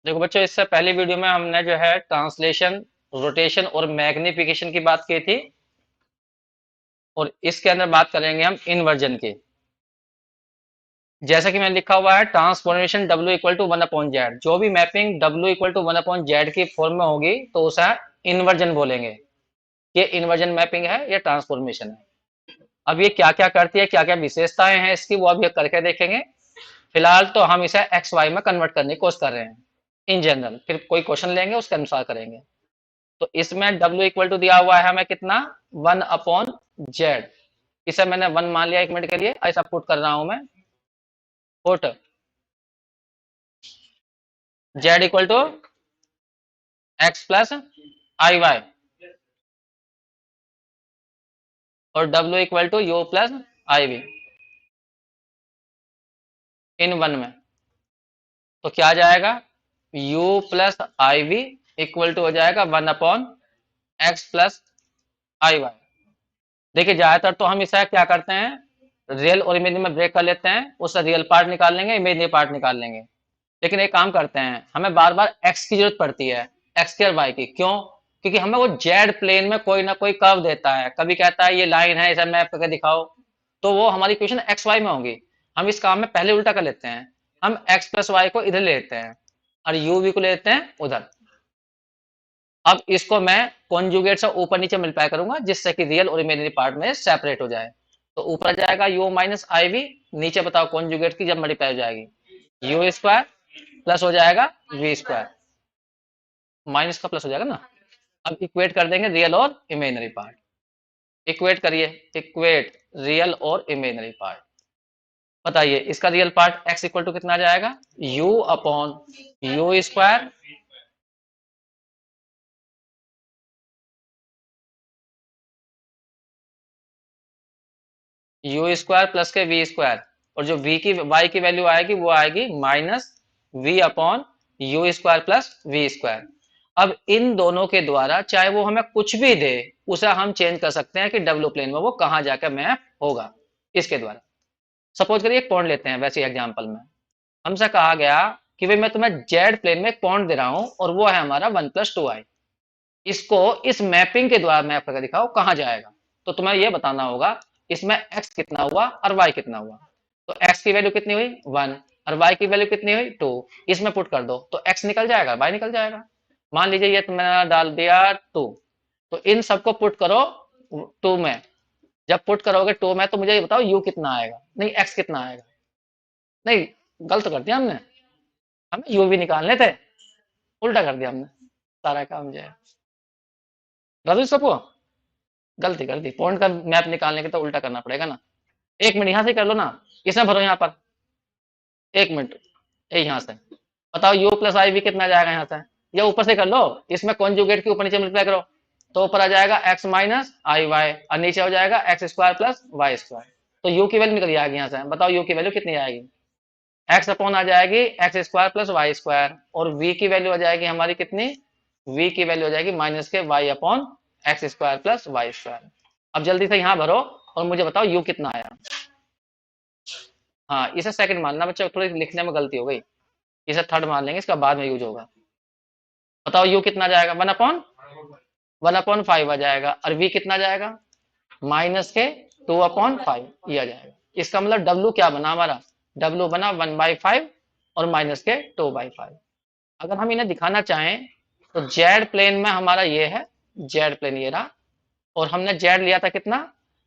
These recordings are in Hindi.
देखो बच्चों, इससे पहली वीडियो में हमने जो है ट्रांसलेशन, रोटेशन और मैग्निफिकेशन की बात की थी। और इसके अंदर बात करेंगे हम इन्वर्जन की। जैसा कि मैंने लिखा हुआ है, transformation W equal to one upon Z. जो भी mapping W equal to one upon Z की फॉर्म में होगी तो उसे इन्वर्जन बोलेंगे। ये इन्वर्जन मैपिंग है, ये ट्रांसफॉर्मेशन है। अब ये क्या क्या करती है, क्या क्या विशेषताएं हैं इसकी, वो अभी करके देखेंगे। फिलहाल तो हम इसे एक्स वाई में कन्वर्ट करने की कोशिश कर रहे हैं इन जनरल, फिर कोई क्वेश्चन लेंगे उसके अनुसार करेंगे। तो इसमें W इक्वल टू दिया हुआ है हमें कितना, वन अपॉन जेड। इसे मैंने वन मान लिया, एक मिनट के लिए ऐसा पुट कर रहा हूं मैं। Put Z equal to X plus I Y और W equal to U plus I V in one में। तो क्या आ जाएगा, u plus I V equal to हो जाएगा वन अपॉन एक्स प्लस आई वाई। देखिए ज्यादातर तो हम इसे क्या करते हैं, रियल और इमेजिनरी में ब्रेक कर लेते हैं, उससे रियल पार्ट निकाल लेंगे, इमेजिनरी पार्ट निकाल लेंगे। लेकिन एक काम करते हैं, हमें बार बार एक्स की जरूरत पड़ती है, एक्स की और वाई की। क्यों? क्योंकि हमें वो जेड प्लेन में कोई ना कोई कर्व देता है, कभी कहता है ये लाइन है, इसे मैप करके दिखाओ। तो वो हमारी इक्वेशन एक्स वाई में होगी। हम इस काम में पहले उल्टा कर लेते हैं, हम एक्स प्लस वाई को इधर ले लेते हैं और यू वी को ले लेते हैं उधर। अब इसको मैं कॉन्जुगेट से ऊपर नीचे मल्टीप्लाई करूंगा, जिससे कि रियल और इमेजिनरी पार्ट में सेपरेट हो जाए। तो ऊपर आ जाएगा यू माइनस आई वी, नीचे बताओ कॉन्जुगेट की जब मल्टीप्लाई हो जाएगी, यू स्क्वायर प्लस हो जाएगा वी स्क्वायर, माइनस का प्लस हो जाएगा ना। अब इक्वेट कर देंगे रियल और इमेजिनरी पार्ट। इक्वेट करिए, इक्वेट रियल और इमेजिनरी पार्ट। बताइए इसका real part x equal to कितना आ जाएगा, u upon U square you square plus के वी स्क्वायर। और जो v की y की वैल्यू आएगी वो आएगी minus v upon U square plus we square. अब इन दोनों के द्वारा चाहे वो हमें कुछ भी दे, उसे हम चेंज कर सकते हैं कि डब्ल्यू प्लेन में वो कहां जाकर मैप होगा, इसके द्वारा। सपोज करिए एक पॉइंट लेते हैं, वैसे एग्जाम्पल में हमसे कहा गया कि भाई मैं तुम्हें जेड प्लेन में एक पॉइंट दे रहा हूं और वो है हमारा वन प्लस टू आई। इसको इस मैपिंग के द्वारा मैप करके दिखाओ कहां जाएगा। तो तुम्हें यह बताना होगा इसमें x कितना हुआ और y कितना हुआ। तो x की वैल्यू कितनी हुई, वन, और y की वैल्यू कितनी हुई, टू। इसमें पुट कर दो तो x निकल जाएगा, y निकल जाएगा। मान लीजिए ये तुमने डाल दिया टू, तो इन सबको पुट करो टू में। जब पुट करोगे टू में तो मुझे ये बताओ u कितना आएगा, नहीं x कितना आएगा। नहीं, गलत कर दिया हमने, हमें u भी निकालने थे, उल्टा कर दिया हमने सारा काम जो है। रवि सबको गलती कर दी, पॉइंट का मैप निकालने के तो उल्टा करना पड़ेगा ना। एक मिनट यहाँ से कर लो ना, इसमें भरो यहाँ पर, एक मिनट, ये यहाँ से बताओ u प्लस आई वी कितना जाएगा यहाँ से, या ऊपर से कर लो, इसमें कॉन्जुगेट के ऊपर नीचे मल्टीप्लाई करो। तो ऊपर आ जाएगा x माइनस आई वाई और नीचे हो जाएगा X square plus Y square. तो u की वैल्यू निकल जाएगी यहाँ से, बताओ u की वैल्यू कितनी आएगी, x अपॉन आ जाएगी X square plus Y square, और v की वैल्यू आ जाएगी हमारी कितनी, v की वैल्यू आ जाएगी माइनस के y upon X square plus Y square. अब जल्दी से यहाँ भरो और मुझे बताओ u कितना आया। हाँ, इसे सेकंड मानना बच्चा, थोड़ी लिखने में गलती हो गई, इसे थर्ड मान लेंगे, इसका बाद में यूज होगा। बताओ u कितना जाएगा, वन अपॉन फाइव आ जाएगा, और v कितना जाएगा, माइनस के टू अपॉन फाइव, ये आ जाएगा। इसका मतलब w क्या बना हमारा, w बना वन बाई फाइव और माइनस के टू बाई फाइव। अगर हम इन्हें दिखाना चाहें तो जेड प्लेन में हमारा ये है, जेड प्लेन ये रहा, और हमने जेड लिया था कितना,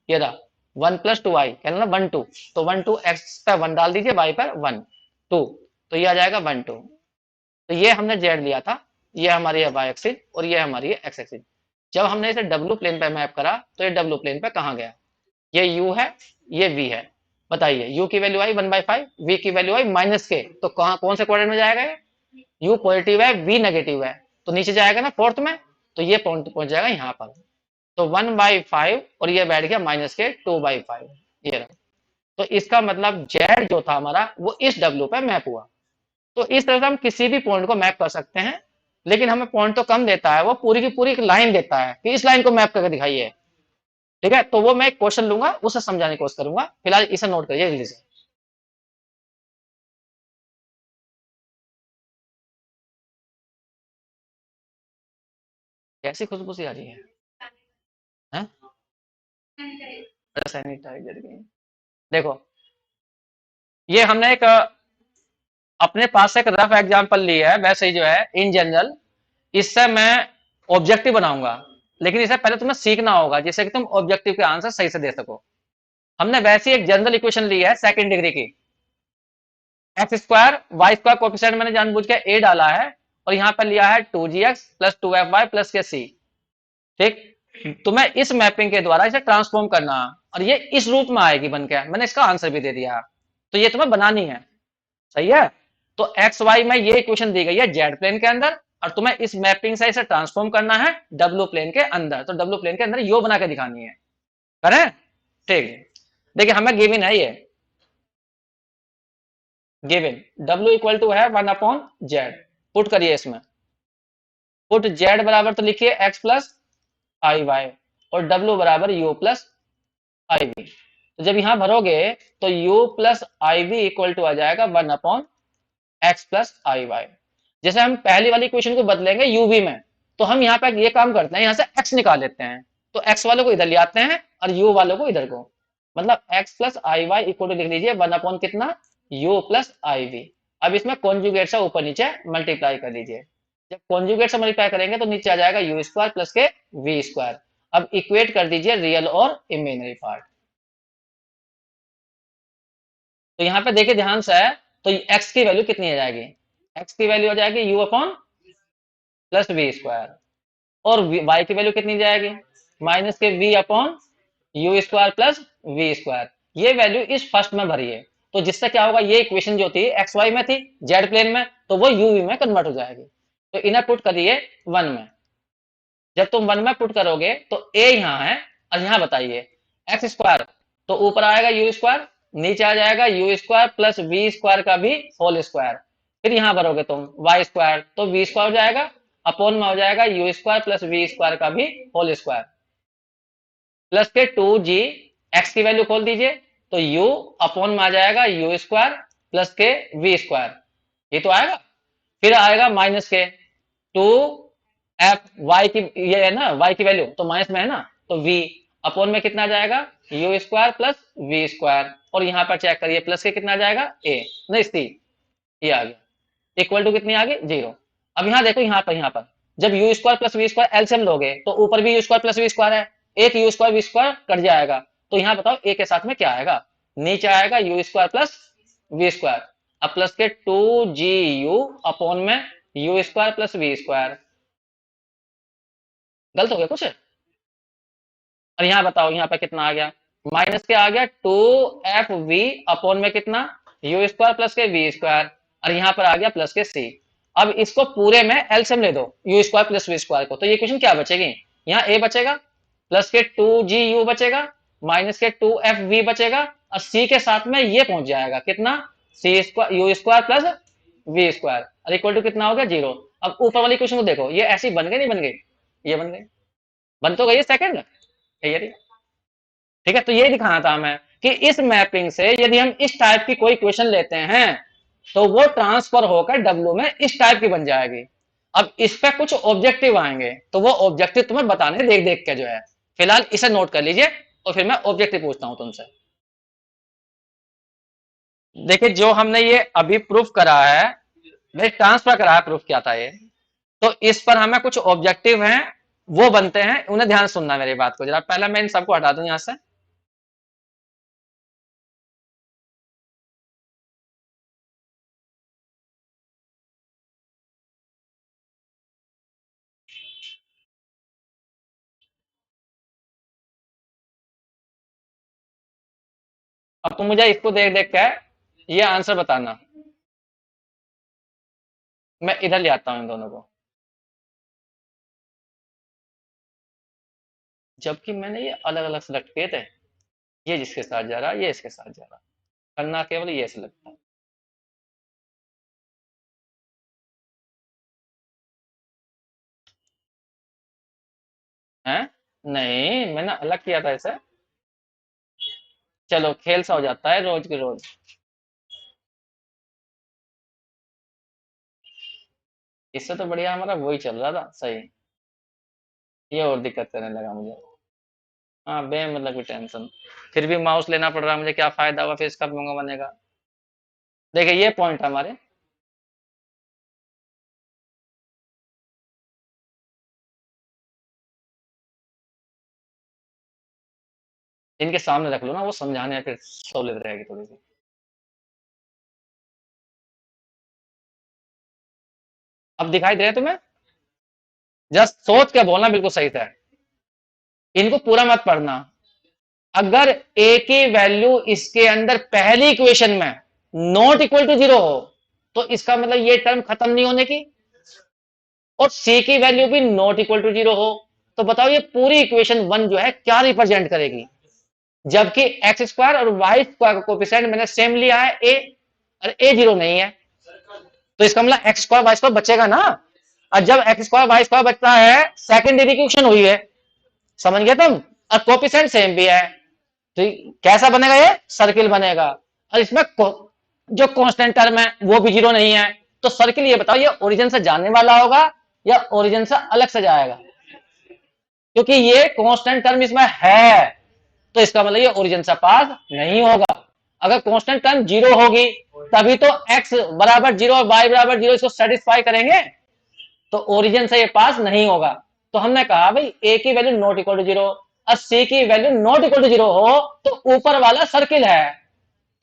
ये रहा वन प्लस टू आई, कहना ना वन टू। तो वन टू एक्स पे वन डाल दीजिए, वाई पर वन टू, तो ये आ जाएगा वन टू। तो ये हमने जेड लिया था, ये हमारी है वाई एक्सिस और ये हमारी है एक्स एक्सिस। जब हमने इसे डब्ल्यू प्लेन पे मैप करा तो ये डब्ल्यू प्लेन पे कहाँ गया, ये यू है, ये वी है। बताइए यू की वैल्यू आई वन बाई फाइव, वी की वैल्यू आई माइनस के, तो कहाँ कौन से क्वाड्रेंट में जाएगा ये, यू पॉजिटिव है वी नेगेटिव है, तो नीचे जाएगा ना फोर्थ में, तो ये पहुंच जाएगा यहाँ पर। तो वन बाई फाइव और ये बैठ गया माइनस के टू बाई फाइव, ये रहा। तो इसका मतलब जेड जो था हमारा वो इस डब्ल्यू पे मैप हुआ। तो इस तरह से हम किसी भी पॉइंट को मैप कर सकते हैं, लेकिन हमें पॉइंट तो कम देता है, वो पूरी की पूरी एक लाइन देता है कि इस लाइन को मैप करके दिखाइए। ठीक है, तो वो मैं एक क्वेश्चन लूंगा, उसे समझाने की कोशिश करूंगा, फिलहाल इसे नोट करिए जल्दी से। कैसी खुशबू सी आ रही है? अच्छा सैनिटाइजर की। देखो, ये हमने एक अपने पास से एक रफ एग्जांपल लिया है, वैसे ही जो है इन जनरल इससे मैं ऑब्जेक्टिव बनाऊंगा, लेकिन इससे पहले तुम्हें सीखना होगा जिससे कि तुम ऑब्जेक्टिव के आंसर सही से दे सको। हमने वैसे ही एक जनरल इक्वेशन ली है सेकंड डिग्री की, X square Y square coefficient मैंने जानबूझ के ए डाला है, और यहाँ पर लिया है 2gx प्लस 2fy प्लस के सी। ठीक, तुम्हें इस मैपिंग के द्वारा इसे ट्रांसफॉर्म करना है, और ये इस रूप में आएगी बन के, मैंने इसका आंसर भी दे दिया है, तो ये तुम्हें बनानी है। सही है, तो एक्स वाई में ये इक्वेशन दी गई है जेड प्लेन के अंदर, और तुम्हें इस मैपिंग से इसे ट्रांसफॉर्म करना है डब्ल्यू प्लेन के अंदर, तो डब्ल्यू प्लेन के अंदर यो बना के दिखानी है। करें? ठीक है, देखिए हमें गिवन है ये, गिवन डब्ल्यू इक्वल टू है 1/जेड। पुट करिए इसमें, पुट जेड बराबर तो लिखिए एक्स प्लस आई वाई, और डब्ल्यू बराबर यू प्लस आई वी। तो जब यहां भरोगे तो U plus I V equal to आ जाएगा 1/एक्स प्लस आई वाई। जैसे हम पहली वाली क्वेश्चन को बदलेंगे यूवी में, तो हम यहाँ पे ये काम करते हैं, यहाँ से एक्स निकाल लेते हैं, तो एक्स वालों को इधर ले आते हैं और यू वालों को इधर को, मतलब X plus I Y equal to लिख लीजिए 1/ कितना, यू प्लस आई वी। अब इसमें कॉन्जुगेट से ऊपर नीचे मल्टीप्लाई कर लीजिए, जब कॉन्जुगेट से मल्टीप्लाई करेंगे तो नीचे आ जाएगा यू स्क्वायर प्लस के वी स्क्वायर। अब इक्वेट कर दीजिए रियल और इमेजिनरी पार्ट। तो यहाँ पे देखिए ध्यान से है, तो एक्स की वैल्यू कितनी आ जाएगी, एक्स की वैल्यू आ जाएगी U upon plus we square, और वाई की वैल्यू कितनी जाएगी, माइनस के V upon U square plus we square. ये वैल्यू इस फर्स्ट में भरी है, तो जिससे क्या होगा, ये इक्वेशन जो थी एक्स वाई में थी जेड प्लेन में, तो वो यूवी में कन्वर्ट हो जाएगी। तो इन्हें पुट करिए वन में, जब तुम वन में पुट करोगे तो ए यहाँ है, और यहाँ बताइए एक्स स्क्वायर, तो ऊपर आएगा यू स्क्वायर, नीचे आ जाएगा U square plus we square का भी होल स्क्वायर, फिर यहाँ भरोगे तुम वाई स्क्वायर, तो वी स्क्वायर हो जाएगा, अपॉन में हो जाएगा U square plus we square का भी होल स्क्वायर, प्लस के 2g, एक्स की वैल्यू खोल दीजिए, तो u अपॉन में आ जाएगा यू स्क्वायर प्लस के वी स्क्वायर, ये तो आएगा, फिर आएगा माइनस के 2f y की, ये है ना y की वैल्यू तो माइनस में है ना, तो v अपॉन में कितना आ जाएगा U square plus we square, और यहाँ पर चेक करिए प्लस के कितना आ जाएगा a, नहीं सी, ये आ गया, इक्वल टू कितनी आ गई 0। अब यहाँ देखो, यहाँ पर जब U square plus we square LCM लोगे तो ऊपर भी U square plus we square है, एक U square V square cut जाएगा, तो यहाँ बताओ ए के साथ में क्या आएगा, नीचे आएगा U square plus we square, अब प्लस के 2GU अपॉन में U square plus we square, गलत हो गया कुछ? और यहाँ बताओ यहाँ पे कितना आ गया, माइनस के आ गया 2FV अपॉन में कितना, यू स्क्वायर प्लस के वी स्क्वायर, और यहाँ पर आ गया प्लस के सी। अब इसको पूरे में एलसीएम ले दो u square plus we square को, तो ये क्वेश्चन क्या बचेगी, यहाँ ए बचेगा, प्लस के 2GU बचेगा, माइनस के 2FV बचेगा, और सी के साथ में ये पहुंच जाएगा कितना, C square you square plus we square, और इक्वल टू कितना हो गया 0। अब ऊपर वाली क्वेश्चन को देखो, ये ऐसी बन गई नहीं बन गई, ये बन गई, बन तो गई सेकंड, ये ठीक है। तो ये दिखाना था हमें कि इस मैपिंग से यदि हम इस टाइप की कोई क्वेश्चन लेते हैं तो वो ट्रांसफर होकर डब्ल्यू में इस टाइप की बन जाएगी। अब इस पे कुछ ऑब्जेक्टिव आएंगे, तो वो ऑब्जेक्टिव तुम्हें बताने देख देख के जो है, फिलहाल इसे नोट कर लीजिए, और फिर मैं ऑब्जेक्टिव पूछता हूं तुमसे। देखिए जो हमने ये अभी प्रूफ करा है, नहीं ट्रांसफर करा है, प्रूफ क्या था ये, तो इस पर हमें कुछ ऑब्जेक्टिव हैं वो बनते हैं, उन्हें ध्यान सुनना मेरी बात को जरा, पहले मैं इन सबको हटा दूं यहां से। अब तुम मुझे इसको देख देख के ये आंसर बताना, मैं इधर ले आता हूं इन दोनों को, जबकि मैंने ये अलग अलग सेलेक्ट किए थे, ये जिसके साथ जा रहा है, ये इसके साथ जा रहा है, करना केवल ये से लगता है, नहीं मैंने अलग किया था इसे, चलो खेल सा हो जाता है रोज के रोज, इससे तो बढ़िया हमारा वही चल रहा था सही। ये और दिक्कत करने लगा मुझे। हाँ बे मतलब की टेंशन। फिर भी माउस लेना पड़ रहा है मुझे, क्या फायदा हुआ फिर इसका पंगा बनेगा। देखिए ये पॉइंट हमारे, इनके सामने रख लो ना, वो समझाने में फिर सहूलियत रहेगी थोड़ी सी। अब दिखाई दे रहा है तुम्हें? जस्ट सोच के बोलना बिल्कुल सही था। इनको पूरा मत पढ़ना। अगर ए की वैल्यू इसके अंदर पहली इक्वेशन में नॉट इक्वल टू जीरो हो, तो इसका मतलब ये टर्म खत्म नहीं होने की। और सी की वैल्यू भी नॉट इक्वल टू जीरो हो, तो बताओ ये पूरी इक्वेशन वन जो है क्या रिप्रेजेंट करेगी। जबकि एक्स स्क्वायर और वाई स्क्वायर का कोफिशिएंट मैंने सेम लिया है ए, और ए जीरो नहीं है, तो इसका मतलब एक्स स्क्वायर वाई स्क्वायर बचेगा ना। और जब एक्स स्क्वायर वाई स्क्वायर बचता है, सेकंड इक्वेशन हुई है, समझ गए तुम। और कोफिशिएंट सेम भी है, तो कैसा बनेगा, ये सर्किल बनेगा। और इसमें जो कांस्टेंट टर्म है वो भी जीरो नहीं है, तो सर्किल ये बताओ ये ओरिजिन से जाने वाला होगा या ओरिजिन से अलग से जाएगा। क्योंकि ये कांस्टेंट टर्म इसमें है, तो इसका मतलब ये ओरिजिन से पास नहीं होगा। अगर कांस्टेंट टर्म जीरो होगी, तभी तो एक्स बराबर जीरो और वाई बराबर जीरो इसको सेटिस्फाई करेंगे, तो ओरिजिन से ये पास नहीं होगा। तो हमने कहा भाई ए की value not equal to zero और सी की value not equal to zero हो, तो ऊपर वाला सर्किल है।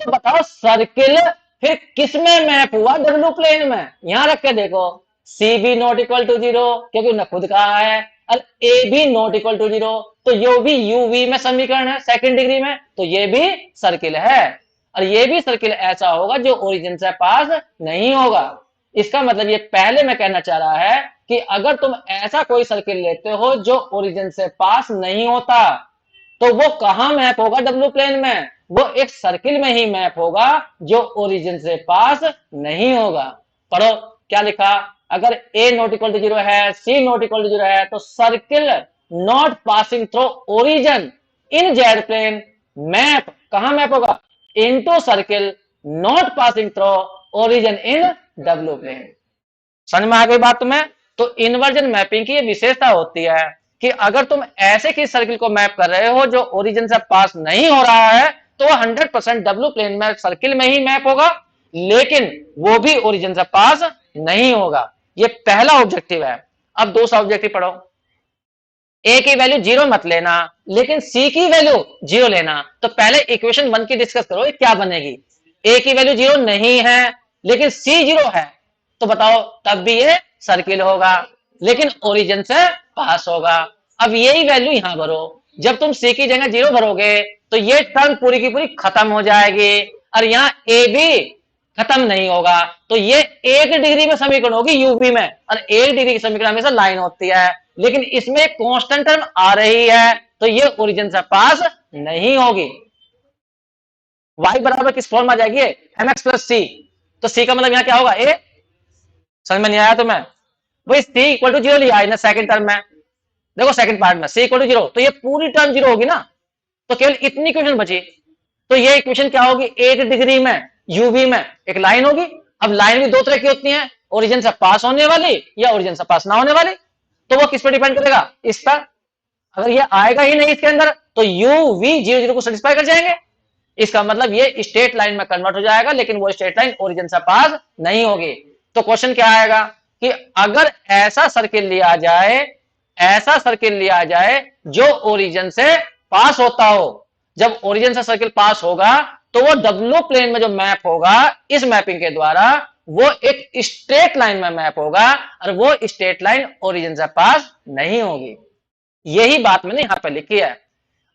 तो बताओ सर्किल फिर किस में मैप हुआ, डब्ल्यू प्लेन में। यहां रख के देखो, सी भी नॉट इक्वल टू जीरो क्योंकि उन्होंने खुद कहा है, और ए भी नॉट इक्वल टू जीरो, तो ये भी यूवी में समीकरण है सेकंड डिग्री में, तो ये भी सर्किल है। और ये भी सर्किल ऐसा होगा जो ओरिजिन से पास नहीं होगा। इसका मतलब ये पहले मैं कहना चाह रहा है कि अगर तुम ऐसा कोई सर्किल लेते हो जो ओरिजिन से पास नहीं होता, तो वो कहां मैप होगा डब्ल्यू प्लेन में, वो एक सर्किल में ही मैप होगा जो ओरिजिन से पास नहीं होगा। पढ़ो क्या लिखा, अगर a not equal to zero है, c not equal to zero है, तो circle not passing through origin in z plane map कहां मैप होगा, into circle not passing through origin in डब्ल्यू प्लेन। समझ में आ गई बात तुम्हें। तो इन्वर्जन मैपिंग की ये विशेषता होती है कि अगर तुम ऐसे किसी सर्किल को मैप कर रहे हो जो ओरिजिन से पास नहीं हो रहा है, तो वो 100% डब्ल्यू प्लेन में सर्किल में ही मैप होगा, लेकिन वो भी ओरिजिन से पास नहीं होगा। ये पहला ऑब्जेक्टिव है। अब दूसरा ऑब्जेक्टिव पढ़ो। ए की वैल्यू जीरो मत लेना, लेकिन सी की वैल्यू जीरो लेना। तो पहले इक्वेशन वन की डिस्कस करो, क्या बनेगी। ए की वैल्यू जीरो नहीं है, लेकिन सी जीरो है, तो बताओ तब भी ये सर्किल होगा, लेकिन ओरिजिन से पास होगा। अब यही वैल्यू यहां भरो, जब तुम सी की जगह जीरो भरोगे, तो ये टर्म पूरी की पूरी खत्म हो जाएगी, और यहाँ ए भी खत्म नहीं होगा। तो ये एक डिग्री में समीकरण होगी यूवी में, और एक डिग्री की समीकरण हमेशा लाइन होती है, लेकिन इसमें एक कांस्टेंट टर्म आ रही है, तो ये ओरिजिन से पास नहीं होगी। y बराबर किस फॉर्म में आ जाएगी, एम एक्स प्लस सी, तो सी का मतलब यहां क्या होगा, ए। समझ में नहीं आया तुम्हें? भाई सी इक्वल टू जीरो लिया है सेकंड टर्म में, देखो सेकंड पार्ट में सी इक्वल टू जीरो, तो ये पूरी टर्म जीरो होगी ना, तो केवल इतनी इक्वेशन बची। तो ये इक्वेशन क्या होगी, एक डिग्री में यूवी में एक लाइन होगी। अब लाइन भी दो तरह की होती है, ओरिजिन से पास होने वाली या ओरिजिन से पास ना होने वाली। तो वो किस पर डिपेंड करेगा, इस पर। अगर ये आएगा ही नहीं इसके अंदर, तो यू वी जीरो जीरो को सेटिस्फाई कर जाएंगे। इसका मतलब ये स्ट्रेट लाइन में कन्वर्ट हो जाएगा, लेकिन वो स्ट्रेट लाइन ओरिजिन से पास नहीं होगी। तो क्वेश्चन क्या आएगा कि अगर ऐसा सर्किल लिया जाए, ऐसा सर्किल लिया जाए जो ओरिजिन से पास होता हो, जब ओरिजिन से सर्किल पास होगा, तो वो डब्ल्यू प्लेन में जो मैप होगा इस मैपिंग के द्वारा, वो एक स्ट्रेट लाइन में मैप होगा, और वो स्ट्रेट लाइन ओरिजिन से पास नहीं होगी। यही बात मैंने यहां पर लिखी है।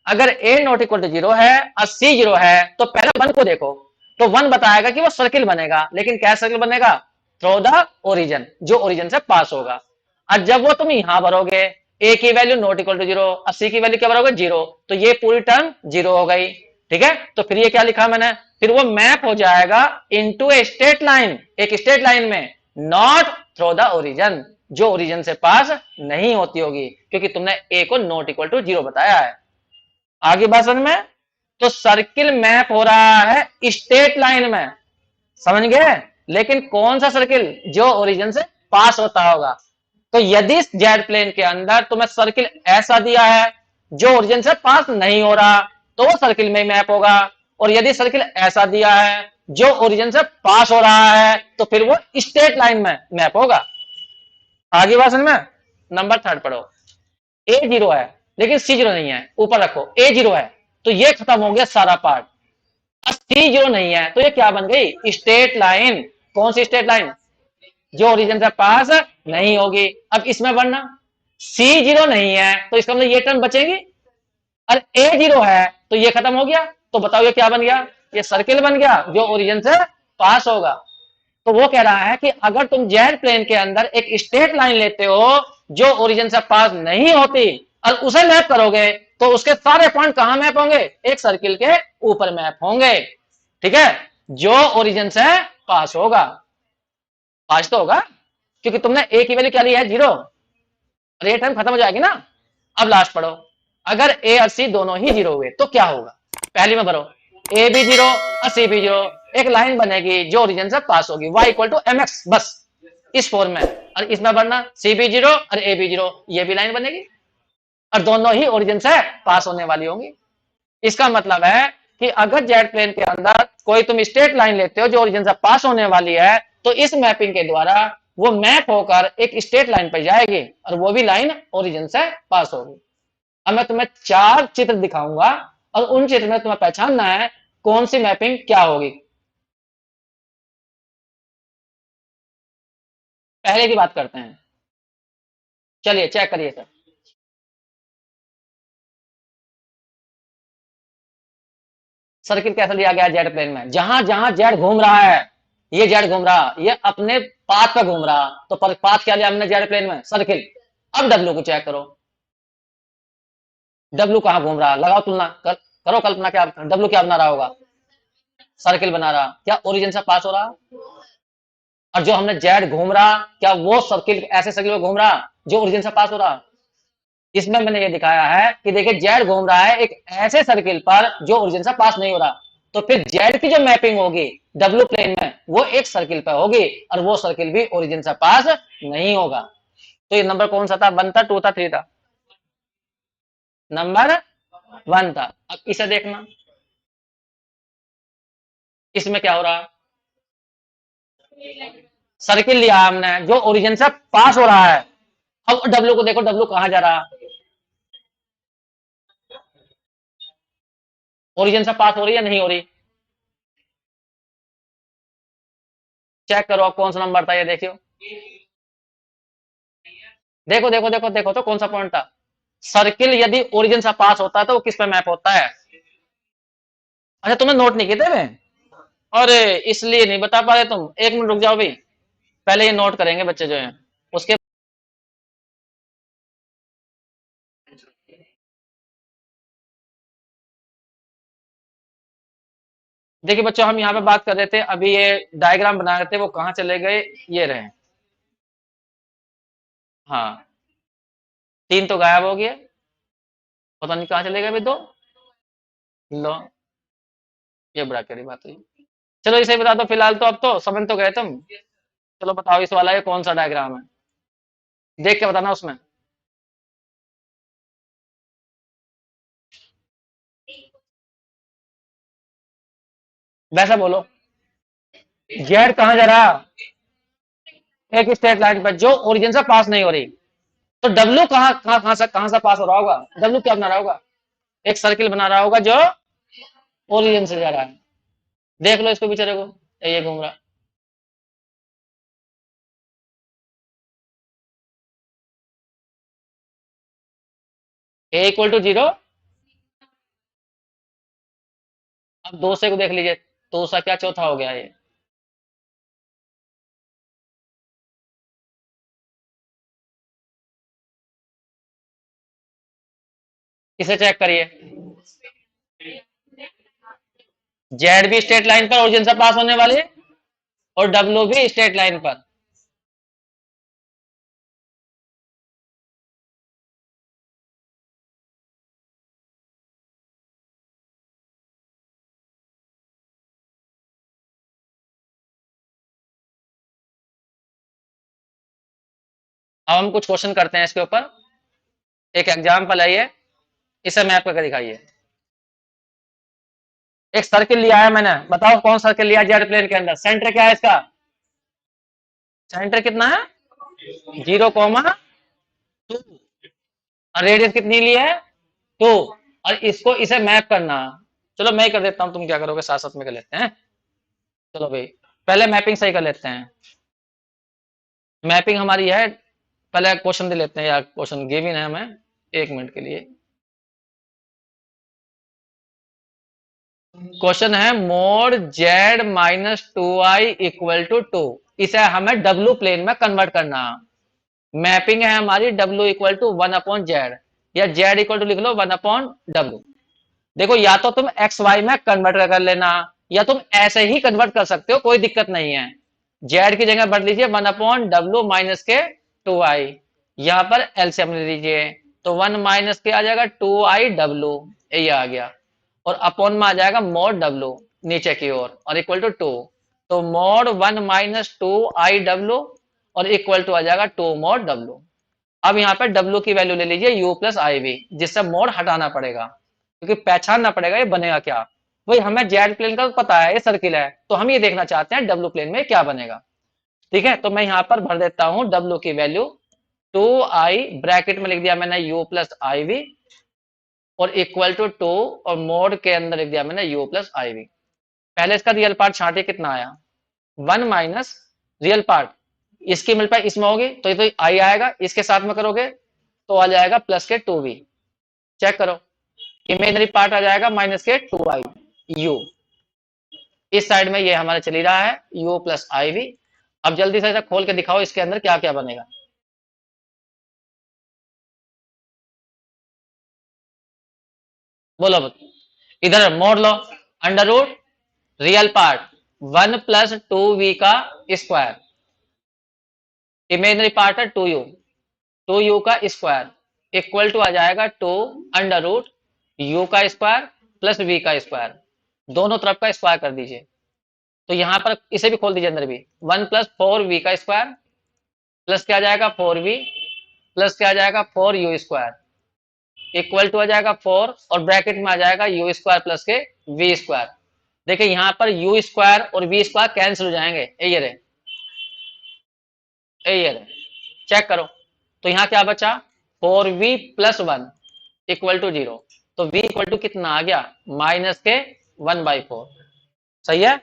अगर a not equal to zero है और सी जीरो है, तो पहले वन को देखो, तो वन बताएगा कि वो सर्किल बनेगा, लेकिन क्या सर्किल बनेगा, थ्रू द ओरिजिन, जो ओरिजिन से पास होगा। और जब वो तुम यहां भरोगे, ए की value not equal to zero और सी की वैल्यू क्या भरोगे, जीरो, तो ये पूरी टर्म जीरो हो गई। ठीक है, तो फिर ये क्या लिखा मैंने, फिर वो मैप हो जाएगा इनटू ए स्ट्रेट लाइन, एक स्ट्रेट लाइन में, नॉट थ्रू द ओरिजिन, जो ओरिजिन से पास नहीं होती होगी, क्योंकि तुमने ए को नॉट इक्वल टू जीरो बताया है। आगे बात समझ में। तो सर्किल मैप हो रहा है स्ट्रेट लाइन में, समझ गए, लेकिन कौन सा सर्किल, जो ओरिजिन से पास होता होगा। तो यदि जेड प्लेन के अंदर तुम्हें सर्किल ऐसा दिया है जो ओरिजिन से पास नहीं हो रहा, तो वो सर्किल में मैप होगा। और यदि सर्किल ऐसा दिया है जो ओरिजिन से पास हो रहा है, तो फिर वो स्ट्रेट लाइन में मैप होगा। आगे बात समझ में। नंबर थर्ड पढ़ो। ए जीरो है लेकिन सी जीरो नहीं है, ऊपर रखो। ए जीरो है तो ये खत्म हो गया सारा पार्ट। अब सी जीरो नहीं है तो ये क्या बन गई, स्ट्रेट लाइन। कौन सी स्ट्रेट लाइन, जो ओरिजिन से पास नहीं होगी। अब इसमें बढ़ना, सी जीरो नहीं है तो इसका मतलब ये टर्म बचेगी, और ए जीरो है तो ये खत्म हो गया। तो बताओ ये क्या बन गया, ये सर्किल बन गया जो ओरिजिन से पास होगा। तो वो कह रहा है कि अगर तुम जेड प्लेन के अंदर एक स्ट्रेट लाइन लेते हो जो ओरिजिन से पास नहीं होती और उसे मैप करोगे, तो उसके सारे पॉइंट कहां मैप होंगे, एक सर्किल के ऊपर मैप होंगे। ठीक है, जो ओरिजिन से पास होगा। पास तो होगा क्योंकि तुमने ए की वैल्यू क्या ली है, जीरो, और ये टर्म खत्म हो जाएगी ना। अब लास्ट पढ़ो। अगर ए और सी दोनों ही जीरो हुए तो क्या होगा, पहली में भरो। ए भी जीरो और सी भी जीरो, एक लाइन बनेगी जो ओरिजिन से पास होगी, y equal to m x, बस इस फॉर्म में। और इसमें भरना सी भी जीरो और ए भी जीरो, ये भी लाइन बनेगी और दोनों ही ओरिजिन से पास होने वाली होंगी। इसका मतलब है कि अगर जेड प्लेन के अंदर कोई तुम स्ट्रेट लाइन लेते हो जो ओरिजिन से पास होने वाली है, तो इस मैपिंग के द्वारा वो मैप होकर एक स्ट्रेट लाइन पर जाएगी और वो भी लाइन ओरिजिन से पास होगी। अब मैं तुम्हें चार चित्र दिखाऊंगा और उन चित्र में तुम्हें पहचानना है कौन सी मैपिंग क्या होगी। पहले की बात करते हैं, चलिए चेक करिए सर। सर्किल कैसे लिया गया जेड प्लेन में, जहां जहां जेड घूम रहा है, ये जेड घूम रहा, ये अपने पाथ पे घूम रहा, तो पाथ क्या लिया हमने जेड प्लेन में, सर्किल। अब डब्ल्यू को चेक करो, डब्ल्यू कहां घूम रहा, लगाओ तुलना करो कल्पना, क्या डब्ल्यू क्या बना रहा होगा, सर्किल बना रहा, क्या ओरिजिन से पास हो रहा। और जो हमने जेड घूम रहा, क्या वो सर्किल ऐसे सर्किल में घूम रहा जो ओरिजिन से पास हो रहा। इसमें मैंने ये दिखाया है कि देखिए जेड घूम रहा है एक ऐसे सर्किल पर जो ओरिजिन से पास नहीं हो रहा, तो फिर जेड की जो मैपिंग होगी डब्ल्यू प्लेन में, वो एक सर्किल पर होगी और वो सर्किल भी ओरिजिन से पास नहीं होगा। तो ये नंबर कौन सा था, वन था, टू था, थ्री था, नंबर वन था। अब इसे देखना, इसमें क्या हो रहा, सर्किल लिया हमने जो ओरिजिन से पास हो रहा है। अब डब्ल्यू को देखो, डब्ल्यू कहां जा रहा, ओरिजिन से पास हो रही है नहीं हो रही, चेक करो अब कौन सा नंबर था ये देखियो। देखो देखो देखो देखो तो कौन सा पॉइंट था। सर्किल यदि ओरिजिन से पास होता है तो वो किस पे मैप होता है। अच्छा तुमने नोट नहीं किए थे मैं, अरे इसलिए नहीं बता पा रहे तुम, एक मिनट रुक जाओ भाई, पहले ये नोट करेंगे बच्चे जो हैं उसके। देखिए बच्चों, हम यहाँ पे बात कर रहे थे, अभी ये डायग्राम बना रहे थे, वो कहाँ चले गए, ये रहे। हाँ, तीन तो गायब हो गया, पता नहीं कहाँ चले गए अभी दो। लो, ये बड़ा करी बात हुई। चलो इसे बता दो फिलहाल, तो अब तो समझ तो गए तुम। चलो बताओ इस वाला ये कौन सा डायग्राम है, देख के बताना उसमें। वैसा बोलो, जेड कहाँ जा रहा, एक स्ट्रेट लाइन पर जो ओरिजिन से पास नहीं हो रही। तो डब्ल्यू कहाँ से पास हो रहा होगा, डब्ल्यू क्या बना रहा होगा, एक सर्किल बना रहा होगा जो ओरिजिन से जा रहा है। देख लो इसको बेचारे को, ये घूम रहा। ए इक्वल टू जीरो, अब दो से को देख लीजिए, तो उसका क्या चौथा हो गया ये। इसे चेक करिए, जेड भी स्ट्रेट लाइन पर ओरिजिन से पास होने वाले और डब्ल्यू भी स्ट्रेट लाइन पर। अब हम कुछ क्वेश्चन करते हैं इसके ऊपर। एक एग्जाम्पल है ये, इसे मैप करके दिखाइए। एक सर्किल लिया है मैंने, बताओ कौन सर्किल लिया जेड प्लेन के अंदर। सेंटर क्या है इसका, सेंटर कितना है 0,2, और रेडियस कितनी ली है 2, और इसको इसे मैप करना। चलो मैं ही कर देता हूं, तुम क्या करोगे साथ साथ में कर लेते हैं। चलो भाई पहले मैपिंग सही कर लेते हैं। मैपिंग हमारी है, पहले क्वेश्चन दे लेते हैं, या क्वेश्चन गिवन है हमें, एक मिनट के लिए। क्वेश्चन है mod z minus two i equal to two, इसे हमें डब्ल्यू प्लेन में कन्वर्ट करना। मैपिंग है हमारी डब्ल्यू equal to one upon z, या जेड इक्वल टू लिख लो वन अपॉन डब्ल्यू। देखो या तो तुम एक्स वाई में कन्वर्ट कर लेना, या तुम ऐसे ही कन्वर्ट कर सकते हो, कोई दिक्कत नहीं है। जेड की जगह बढ़ लीजिए वन अपॉन डब्ल्यू माइनस के टू आई, यहां पर एलसीएम ले लीजिए, तो वन माइनस के आ जाएगा टू आई डब्ल्यू, ये आ गया, और अपॉन में आ जाएगा मोड डब्ल्यू नीचे की ओर, और इक्वल टू टू, तो mode one minus two I W, और इक्वल टू आ जाएगा टू मोड डब्ल्यू। अब यहाँ पे डब्ल्यू की वैल्यू ले लीजिए यू प्लस आई वी, जिससे मोड हटाना पड़ेगा, क्योंकि पहचानना पड़ेगा ये बनेगा क्या। वही हमें जेड प्लेन का पता है, ये सर्किल है, तो हम ये देखना चाहते हैं डब्ल्यू प्लेन में क्या बनेगा। ठीक है, तो मैं यहाँ पर भर देता हूँ डब्ल्यू की वैल्यू, टू आई ब्रैकेट में लिख दिया मैंने यू प्लस आई वी, और इक्वल टू टू, और मोड के अंदर लिख दिया मैंने यू प्लस आई वी। पहले इसका रियल पार्ट छांटिए, कितना आया वन माइनस रियल पार्ट, इसकी मल्टीप्लाई इसमें होगी तो ये तो आई आएगा, इसके साथ में करोगे तो आ जाएगा प्लस के टू वी। चेक करो, इमेजनरी पार्ट आ जाएगा माइनस के टू आई यू, इस साइड में ये हमारा चली रहा है यू प्लस आई वी। अब जल्दी से खोल के दिखाओ इसके अंदर क्या क्या बनेगा। बोलो इधर मोड़ लो, under root real part one plus two V का स्क्वायर, इमेजनरी पार्ट है टू यू का स्क्वायर, इक्वल टू आ जाएगा टू अंडर रूट यू का स्क्वायर प्लस वी का स्क्वायर, दोनों तरफ का स्क्वायर कर दीजिए। तो यहां पर इसे भी खोल दीजिए अंदर भी, वन प्लस फोर वी का स्क्वायर प्लस क्या आ जाएगा फोर वी, प्लस क्या आ जाएगा four U square, equal to आ जाएगा फोर, और ब्रैकेट में आ जाएगा यू स्क्वायर प्लस के वी स्क्वायर। देखिए यहाँ पर यू स्क्वायर और वी स्क्वायर कैंसिल हो जाएंगे, ये रहे, ये रहे, चेक करो। तो यहाँ क्या बचा four we plus one equal to zero, तो v इक्वल टू कितना आ गया माइनस के वन बाई फोर। सही है,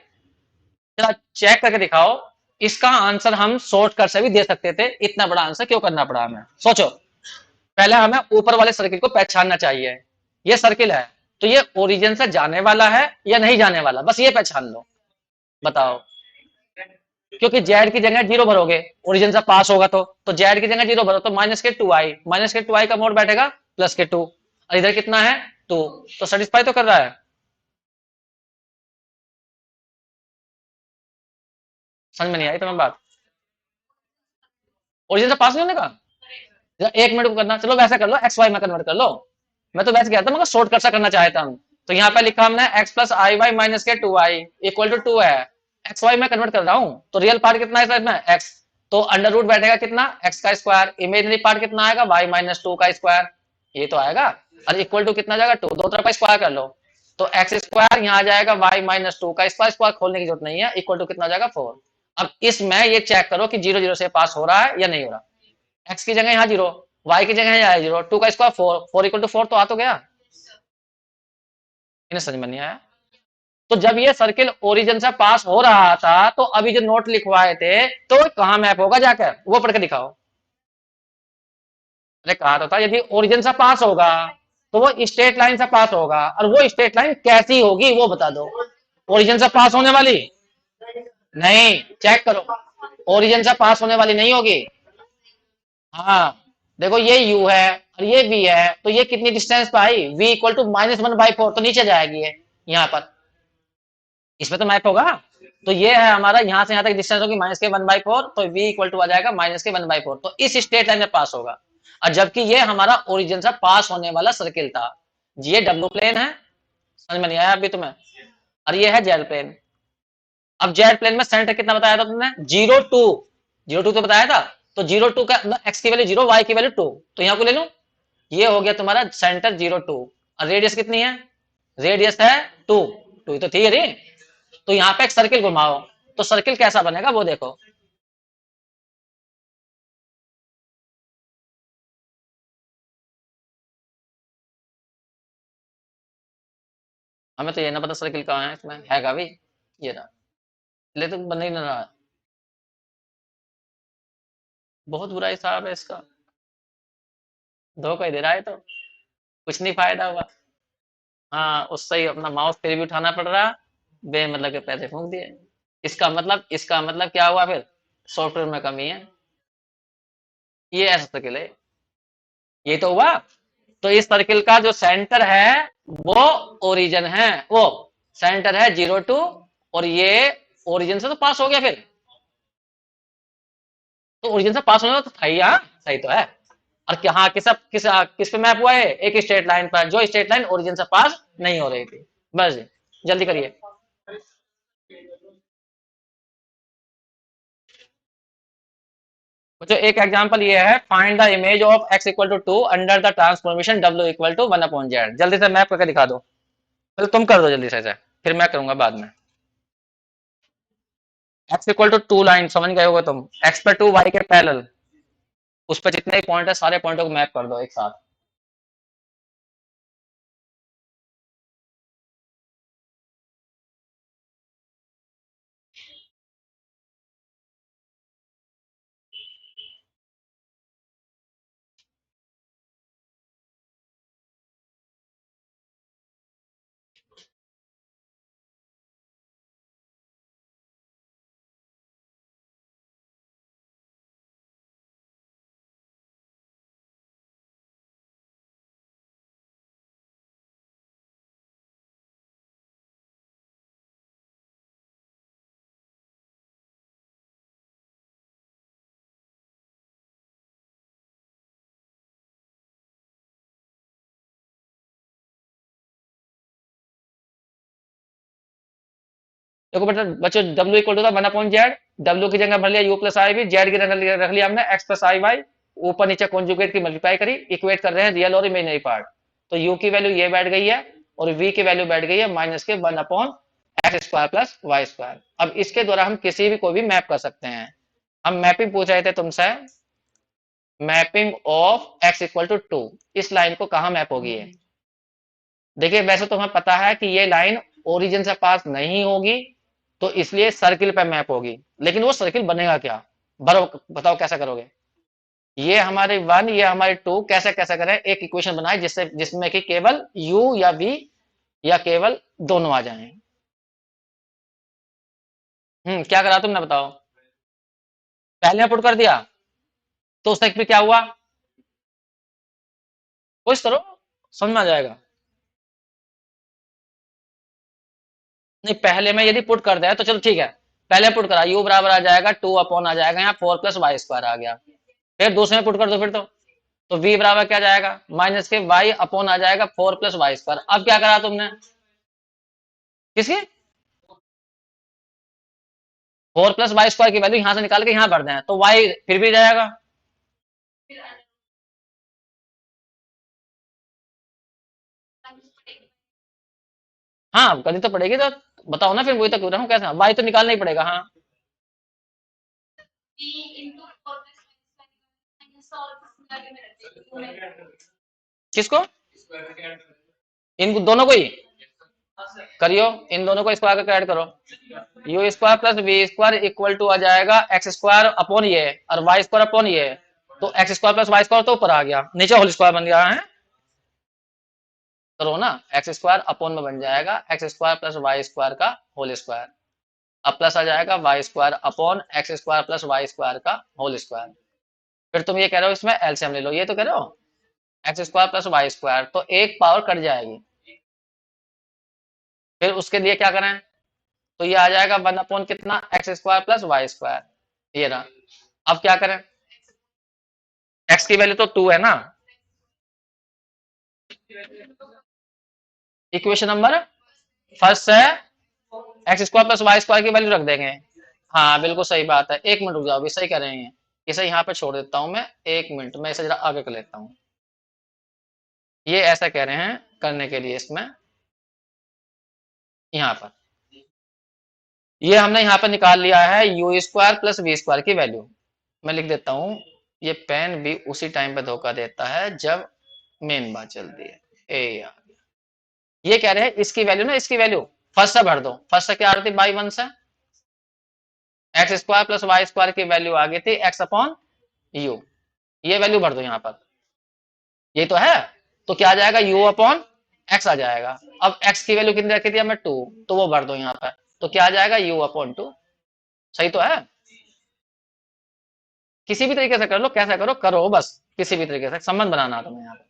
जरा चेक करके दिखाओ। इसका आंसर हम शॉर्टकट से भी दे सकते थे, इतना बड़ा आंसर क्यों करना पड़ा हमें, सोचो। पहले हमें ऊपर वाले सर्किल को पहचानना चाहिए, ये सर्किल है तो ये ओरिजिन से जाने वाला है या नहीं जाने वाला, बस ये पहचान लो। बताओ, क्योंकि जेड की जगह जीरो भरोगे, ओरिजिन से पास होगा तो जेड की जगह जीरो भरो तो माइनस के टू आई, माइनस के टू आई का मोड बैठेगा प्लस के टू, और इधर कितना है टू, तो सेटिस्फाई तो कर रहा है। समझ में नहीं आई तुम्हें बात, ओरिजिन से पास नहीं होने का। एक मिनट को करना, चलो वैसे कर लो, एक्स वाई में कन्वर्ट कर लो। मैं तो वैसे कहता हूँ, मगर शॉर्ट कट सा करना चाहता हूँ। तो यहाँ पे लिखा हमने एक्स प्लस आई वाई माइनस के two i equal to two है, एक्स वाई में कन्वर्ट कर रहा हूँ, तो रियल पार्ट कितना है साइड में एक्स, तो अंडर रूट बैठेगा कितना एक्स का स्क्वायर, इमेजनरी पार्ट कितना आएगा वाई माइनस टू का स्क्वायर, ये तो आएगा, और इक्वल टू कितना जाएगा टू, दो तरफ का स्क्वायर कर लो, तो एक्स स्क्वायर यहाँ आ जाएगा वाई माइनस टू का स्क्वायर, स्क्वायर खोलने की जरूरत नहीं है, इक्वल टू कितना जाएगा फोर। अब इसमें ये चेक करो कि जीरो जीरो से पास हो रहा है या नहीं हो रहा। एक्स की जगह यहाँ जीरो, वाई की जगह यहाँ जीरो, टू का square four, four equal to four, तो आ तो गया। इन्हें समझ में नहीं आया। तो जब ये सर्किल ओरिजिन से पास हो रहा था, तो अभी जो नोट लिखवाए थे तो कहां मैप होगा जाकर वो पढ़ के दिखाओ। अरे कहा तो था यदि ओरिजिन से पास होगा तो वो स्ट्रेट लाइन से पास होगा, और वो स्ट्रेट लाइन कैसी होगी वो बता दो। ओरिजिन से पास होने वाली नहीं, चेक करो, ओरिजिन से पास होने वाली नहीं होगी। हाँ, देखो ये u है और ये v है, तो ये कितनी डिस्टेंस पे आई v equal to minus one by four, तो नीचे जाएगी ये यहाँ पर, इसमें तो मैप होगा। तो ये है हमारा यहाँ से यहाँ तक डिस्टेंस होगी माइनस के वन बाई फोर, तो v इक्वल टू आ जाएगा माइनस के वन बाई फोर, तो इस स्ट्रेट लाइन में पास होगा। और जबकि ये हमारा ओरिजिन से पास होने वाला सर्किल था, ये डब्ल्यू प्लेन है, समझ में नहीं आया अभी तुम्हें, और ये है जेड प्लेन। अब जेड प्लेन में सेंटर कितना बताया था तुमने जीरो टू, जीरो टू तो बताया था, तो 0 2 का एक्स की वैल्यू 0, वाई की वैल्यू 2, तो यहाँ को ले लूं, ये हो गया तुम्हारा सेंटर 0 2। और रेडियस कितनी है? रेडियस है 2, 2 तो थी रे। तो यहाँ पे एक सर्किल घुमाओ, तो सर्किल कैसा बनेगा वो देखो। हमें तो ये ना पता सर्किल कहाँ है, इसमें है भी ये रहा, ले तो बन ही नहीं रहा। बहुत बुरा हिसाब है इसका, धोखा ही दे रहा है तो कुछ नहीं फायदा हुआ। हाँ, उससे ही अपना माउस फिर भी उठाना पड़ रहा, बेमतलब के पैसे फूंक दिए। इसका मतलब क्या हुआ फिर? सॉफ्टवेयर में कमी है, ये ऐसा सर्किल है, ये तो हुआ। तो इस सर्किल का जो सेंटर है वो ओरिजिन है, वो सेंटर है 0 2, और ये ओरिजिन से तो पास हो गया फिर, तो ओरिजिन से पास होने तो था ही, हाँ सही तो है। और क्या, हाँ किस पे मैप हुआ है? एक स्ट्रेट लाइन पर, जो स्ट्रेट लाइन ओरिजिन से पास नहीं हो रही थी। बस जी, जल्दी करिए। बच्चों एक एग्जांपल ये है, find the image of x equal to 2 under the transformation w equal to 1/z। जल्दी से मैप करके दिखा दो, पहले तुम कर दो जल्दी से, फिर मैं करूंगा बाद में। x इक्वल टू 2 लाइन समझ गए होगे तुम, x पे 2, y के पैरेलल, उस पर जितने पॉइंट है सारे पॉइंटों को मैप कर दो एक साथ। देखो बेटा बच्चों, w इक्वल टू था 1/z, w की जगह भर लिया u प्लस आई भी, z की जगह रख लिया हमने x प्लस आई वाई, ऊपर नीचे कॉन्जुगेट की मल्टीप्लाई करी, इक्वेट कर रहे हैं रियल और इमेजिनरी पार्ट। तो u की वैल्यू ये बैठ गई है, और v की वैल्यू बैठ गई है माइनस के 1/x² प्लस y²। अब इसके द्वारा हम किसी भी कोई भी मैप कर सकते हैं। हम मैपिंग पूछ रहे थे तुमसे, mapping of x equal to 2, इस लाइन को कहा मैप होगी ये? देखिए वैसे तो हमें पता है कि ये लाइन ओरिजिन से पास नहीं होगी, तो इसलिए सर्किल पे मैप होगी, लेकिन वो सर्किल बनेगा क्या? बताओ कैसा करोगे? ये हमारे 1, ये हमारे 2, कैसे कैसे करें? एक इक्वेशन बनाए जिससे जिसमें कि केवल u या v या केवल दोनों आ जाएं। क्या करा तुमने बताओ? पहले पुट कर दिया, तो उससे फिर क्या हुआ? कोशिश करो, समझ में आ जाएगा। नहीं, पहले में यदि पुट कर दिया तो चलो ठीक है, पहले पुट करा, u बराबर आ जाएगा 2 अपॉन आ जाएगा यहाँ 4 + y² आ गया। फिर दूसरे में पुट कर दो फिर, तो v बराबर क्या जाएगा? माइनस के y अपॉन आ जाएगा 4 + y²। अब क्या करा तुमने? किसके? 4 + y² की वैल्यू यहां से निकाल के यहां भर दें, तो y फिर भी जाएगा। हाँ करनी तो पड़ेगी, तो बताओ ना, फिर वही तो कह रहा हूँ, कैसे y तो निकालना ही पड़ेगा। हाँ, किसको? इन दोनों को ही करियो, इन दोनों को स्क्वायर करके ऐड करो, u² plus v² equal to आ जाएगा x² अपॉन ये, और y² अपॉन ये, तो x² प्लस y² तो ऊपर आ गया, नीचे होल स्क्वायर बन गया है। करो ना, x² अपॉन में बन जाएगा x² प्लस y² का होल स्क्वायर, अब प्लस आ जाएगा y² upon x² plus y² का होल स्क्वायर। फिर तुम ये कह रहे हो इसमें एलसीएम ले लो, ये तो कह रहे हो x² प्लस y², तो एक पावर कट जाएगी। फिर उसके लिए क्या करें? तो ये आ जाएगा 1 अपॉन कितना, x² प्लस y², ये रहा। अब क्या करें? x की वैल्यू तो 2 है ना, इक्वेशन नंबर फर्स्ट से x² प्लस y² की वैल्यू रख देंगे। हाँ बिल्कुल सही बात है, एक मिनट रुक जाओ, अभी सही कह रहे हैं। इसे यहाँ पे छोड़ देता हूं मैं, 1 मिनट में इसे जरा आगे कर लेता हूँ। ये ऐसा कह रहे हैं करने के लिए इसमें, यहाँ पर ये हमने यहाँ पर निकाल लिया है u square plus we square की वैल्यू। मैं लिख देता हूं, ये पेन भी उसी टाइम पे धोखा देता है जब मेन बात चलती है। ए यार, ये कह रहे हैं इसकी वैल्यू ना, इसकी वैल्यू फर्स्ट से भर दो। फर्स्ट से क्या आ रही थी, बाई वन से x square plus Y square की वैल्यू आ गई थी एक्स अपॉन यू। ये वैल्यू भर दो यहाँ पर, ये तो है। तो क्या आ जाएगा, यू अपॉन एक्स आ जाएगा। अब एक्स की वैल्यू कितनी रखी थी हमें, 2, तो वो भर दो यहाँ पर। तो क्या आ जाएगा, यू अपॉन 2। सही तो है। किसी भी तरीके से कर लो, कैसा करो करो, बस किसी भी तरीके से संबंध बनाना तुम्हें यहाँ पे।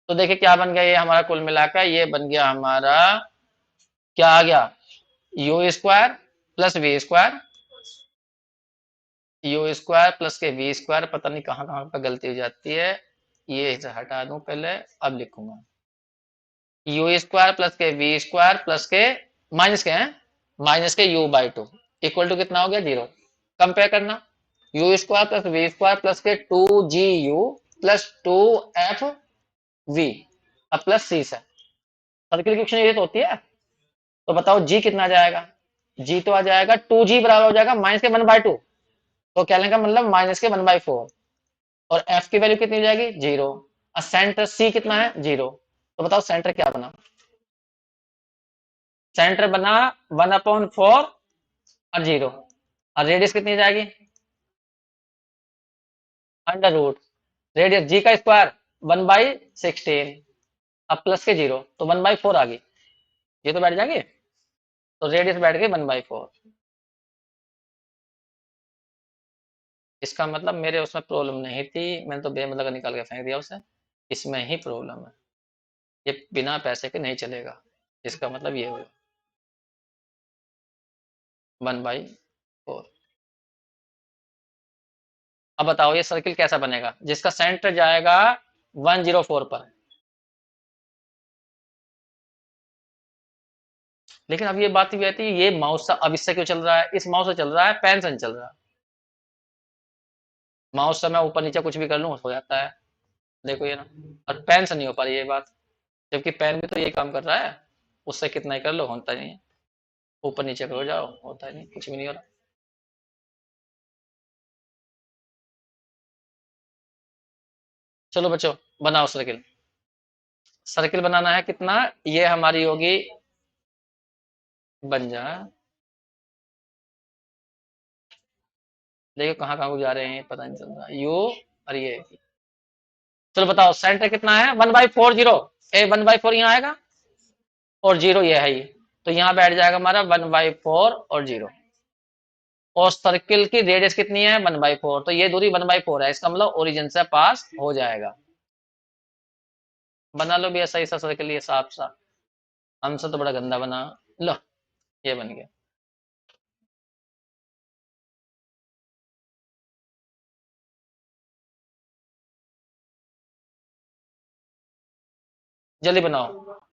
तो देखिए क्या बन गया, ये हमारा कुल मिलाकर ये बन गया हमारा, क्या आ गया, u square plus we square, you square plus के वी स्क्वायर। पता नहीं कहाँ कहाँ पर गलती हो जाती है, ये इसे हटा दूं पहले, अब लिखूंगा यू स्क्वायर प्लस के वी स्क्वायर प्लस के माइनस के हैं, माइनस के यू बाई 2 इक्वल टू कितना हो गया, 0। कंपेयर करना, u square plus we square plus के 2GU प्लस 2FV अब प्लस C से। सर्किल की ये तो होती है। तो बताओ जी कितना आ जाएगा, जी तो आ जाएगा 2G बराबर हो जाएगा माइनस के 1/2। तो कहने का मतलब माइनस के 1/4। और एफ की वैल्यू कितनी हो जाएगी, 0। और सेंटर सी कितना है, 0। तो बताओ सेंटर क्या बना, सेंटर बना 1/4 और 0। और रेडियस कितनी जाएगी, अंडर रूट रेडियस जी का स्क्वायर 1/16। अब प्लस के 0 तो 1/4 आ गई, ये तो बैठ जाएगी। तो रेडियस बैठ गई 1/4। इसका मतलब मेरे उसमें प्रॉब्लम नहीं थी, मैंने तो बेमतलब का निकाल के फेंक दिया उसे। इसमें ही प्रॉब्लम है, ये बिना पैसे के नहीं चलेगा। इसका मतलब ये हुआ 1/4। अब बताओ ये सर्किल कैसा बनेगा, जिसका सेंटर जाएगा 104 पर। लेकिन अब ये बात भी आती है, ये माउस अब इससे क्यों चल रहा है, इस माउस से चल रहा है, पेन से नहीं चल रहा। माउस से मैं ऊपर नीचे कुछ भी कर लूं हो जाता है, देखो ये ना। और पेन से नहीं हो पा रही ये बात, जबकि पेन भी तो यही काम कर रहा है, उससे कितना ही कर लो होता नहीं है। ऊपर नीचे करो जाओ, होता ही नहीं, कुछ भी नहीं हो रहा। चलो बच्चों, बनाओ सर्किल। सर्किल बनाना है कितना, ये हमारी होगी, बन जा, देखो कहाँ कहाँ को जा रहे हैं पता नहीं चल रहा, यू और ये। चलो बताओ सेंटर कितना है, 1/4 0, 1/4 यहाँ आएगा और 0 ये है ही। तो यहाँ बैठ जाएगा हमारा 1/4 और 0। और सर्किल की रेडियस कितनी है, 1/4, तो ये दूरी 1/4 है, इसका मतलब ओरिजिन से पास हो जाएगा। बना लो भी ऐसा ऐसा सर्किल, ये साफ सा, हमसे तो बड़ा गंदा बना। लो ये बन गया। जल्दी बनाओ।